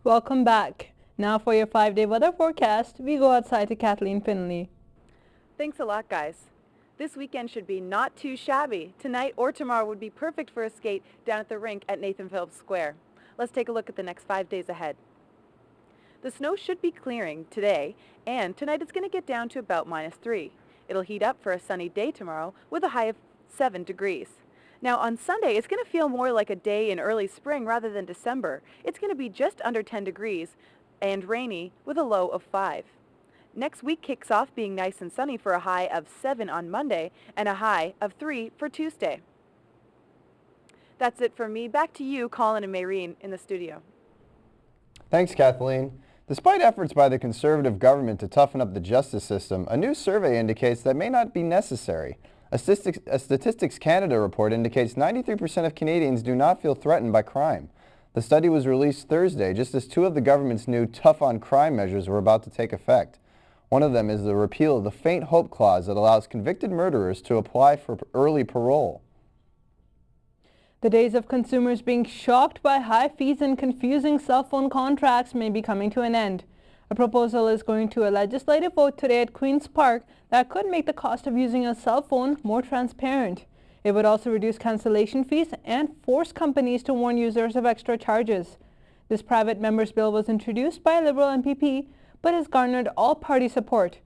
Welcome back. Now for your 5-day weather forecast, we go outside to Kathleen Finley. Thanks a lot, guys. This weekend should be not too shabby. Tonight or tomorrow would be perfect for a skate down at the rink at Nathan Phillips Square. Let's take a look at the next 5 days ahead. The snow should be clearing today, and tonight it's going to get down to about -3. It'll heat up for a sunny day tomorrow with a high of 7 degrees. Now on Sunday, it's going to feel more like a day in early spring rather than December. It's going to be just under 10 degrees and rainy with a low of 5. Next week kicks off being nice and sunny for a high of 7 on Monday and a high of 3 for Tuesday. That's it for me. Back to you, Colin and Maureen, in the studio. Thanks, Kathleen. Despite efforts by the Conservative government to toughen up the justice system, a new survey indicates that may not be necessary. A Statistics Canada report indicates 93% of Canadians do not feel threatened by crime. The study was released Thursday, just as 2 of the government's new tough-on-crime measures were about to take effect. One of them is the repeal of the faint hope clause that allows convicted murderers to apply for early parole. The days of consumers being shocked by high fees and confusing cell phone contracts may be coming to an end. A proposal is going to a legislative vote today at Queen's Park that could make the cost of using a cell phone more transparent. It would also reduce cancellation fees and force companies to warn users of extra charges. This private member's bill was introduced by a Liberal MPP but has garnered all-party support.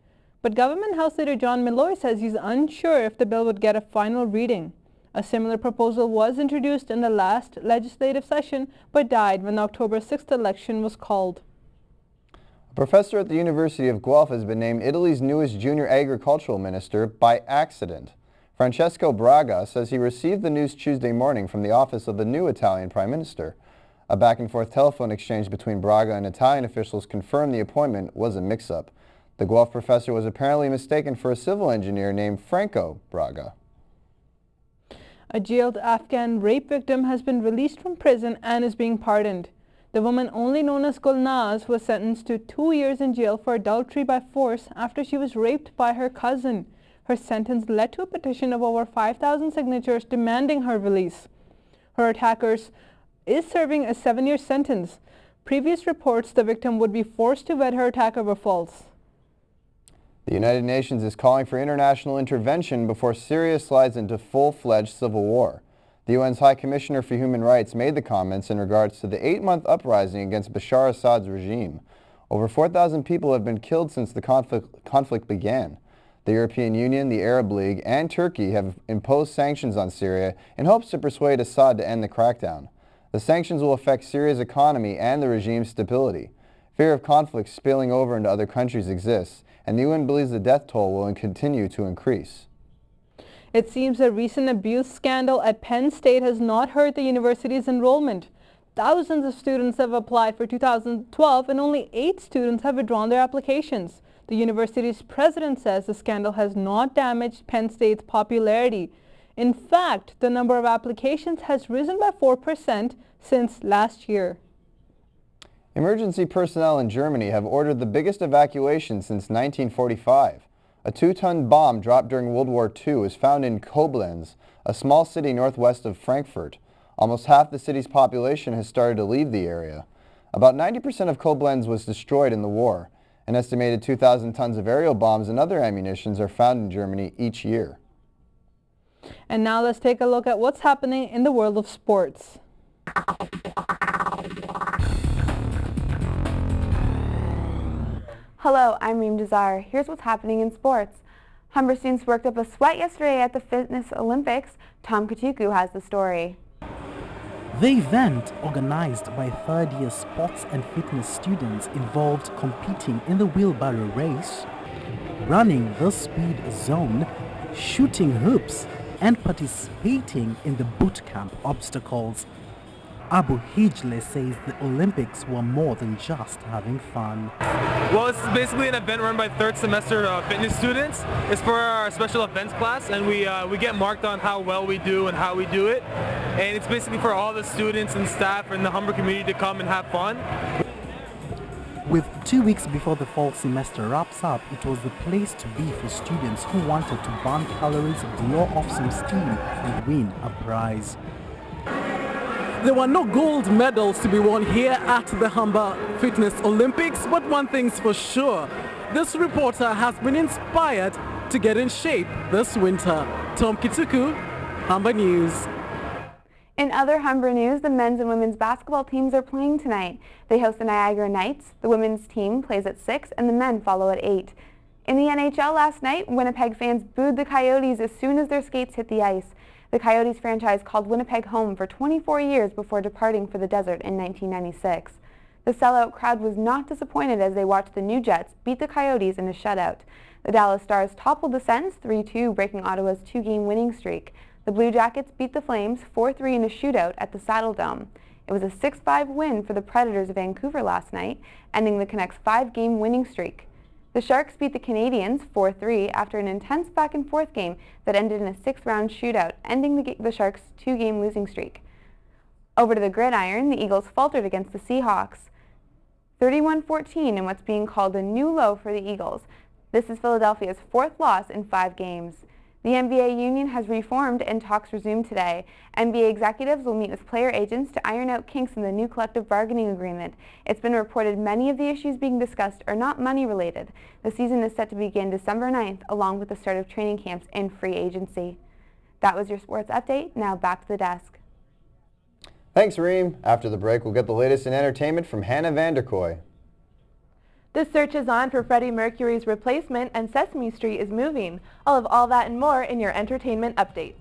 But Government House Leader John Malloy says he's unsure if the bill would get a final reading. A similar proposal was introduced in the last legislative session but died when the October 6th election was called. A professor at the University of Guelph has been named Italy's newest junior agricultural minister by accident. Francesco Braga says he received the news Tuesday morning from the office of the new Italian Prime Minister. A back-and-forth telephone exchange between Braga and Italian officials confirmed the appointment was a mix-up. The Guelph professor was apparently mistaken for a civil engineer named Franco Braga. A jailed Afghan rape victim has been released from prison and is being pardoned. The woman, only known as Gulnaz, was sentenced to 2 years in jail for adultery by force after she was raped by her cousin. Her sentence led to a petition of over 5,000 signatures demanding her release. Her attackers is serving a 7-year sentence. Previous reports the victim would be forced to wed her attacker were false. The United Nations is calling for international intervention before Syria slides into full-fledged civil war. The UN's High Commissioner for Human Rights made the comments in regards to the 8-month uprising against Bashar Assad's regime. Over 4,000 people have been killed since the conflict began. The European Union, the Arab League, and Turkey have imposed sanctions on Syria in hopes to persuade Assad to end the crackdown. The sanctions will affect Syria's economy and the regime's stability. Fear of conflict spilling over into other countries exists, and the UN believes the death toll will continue to increase. It seems a recent abuse scandal at Penn State has not hurt the university's enrollment. Thousands of students have applied for 2012 and only 8 students have withdrawn their applications. The university's president says the scandal has not damaged Penn State's popularity. In fact, the number of applications has risen by 4% since last year. Emergency personnel in Germany have ordered the biggest evacuation since 1945. A 2-ton bomb dropped during World War II was found in Koblenz, a small city northwest of Frankfurt. Almost half the city's population has started to leave the area. About 90% of Koblenz was destroyed in the war. An estimated 2,000 tons of aerial bombs and other ammunitions are found in Germany each year. And now let's take a look at what's happening in the world of sports. Hello, I'm Reem Dazar. Here's what's happening in sports. Humber students worked up a sweat yesterday at the Fitness Olympics. Tom Katuku has the story. The event, organized by third-year sports and fitness students, involved competing in the wheelbarrow race, running the speed zone, shooting hoops, and participating in the boot camp obstacles. Abu Hijle says the Olympics were more than just having fun. Well, it's basically an event run by third semester fitness students. It's for our special events class, and we get marked on how well we do and how we do it. And it's basically for all the students and staff in the Humber community to come and have fun. With 2 weeks before the fall semester wraps up, it was the place to be for students who wanted to burn calories, blow off some steam, and win a prize. There were no gold medals to be won here at the Humber Fitness Olympics, but one thing's for sure, this reporter has been inspired to get in shape this winter. Tom Kituku, Humber News. In other Humber news, the men's and women's basketball teams are playing tonight. They host the Niagara Knights. The women's team plays at 6 and the men follow at 8. In the NHL last night, Winnipeg fans booed the Coyotes as soon as their skates hit the ice. The Coyotes franchise called Winnipeg home for 24 years before departing for the desert in 1996. The sellout crowd was not disappointed as they watched the New Jets beat the Coyotes in a shutout. The Dallas Stars toppled the Sens 3-2, breaking Ottawa's 2-game winning streak. The Blue Jackets beat the Flames 4-3 in a shootout at the Saddle Dome. It was a 6-5 win for the Predators of Vancouver last night, ending the Canucks' 5-game winning streak. The Sharks beat the Canadiens 4-3 after an intense back-and-forth game that ended in a 6th-round shootout, ending the Sharks' 2-game losing streak. Over to the gridiron, the Eagles faltered against the Seahawks 31-14 in what's being called a new low for the Eagles. This is Philadelphia's 4th loss in 5 games. The NBA union has reformed and talks resume today. NBA executives will meet with player agents to iron out kinks in the new collective bargaining agreement. It's been reported many of the issues being discussed are not money related. The season is set to begin December 9th, along with the start of training camps and free agency. That was your sports update. Now back to the desk. Thanks, Reem. After the break, we'll get the latest in entertainment from Hannah Vanderkoy. The search is on for Freddie Mercury's replacement and Sesame Street is moving. I'll have all that and more in your entertainment update.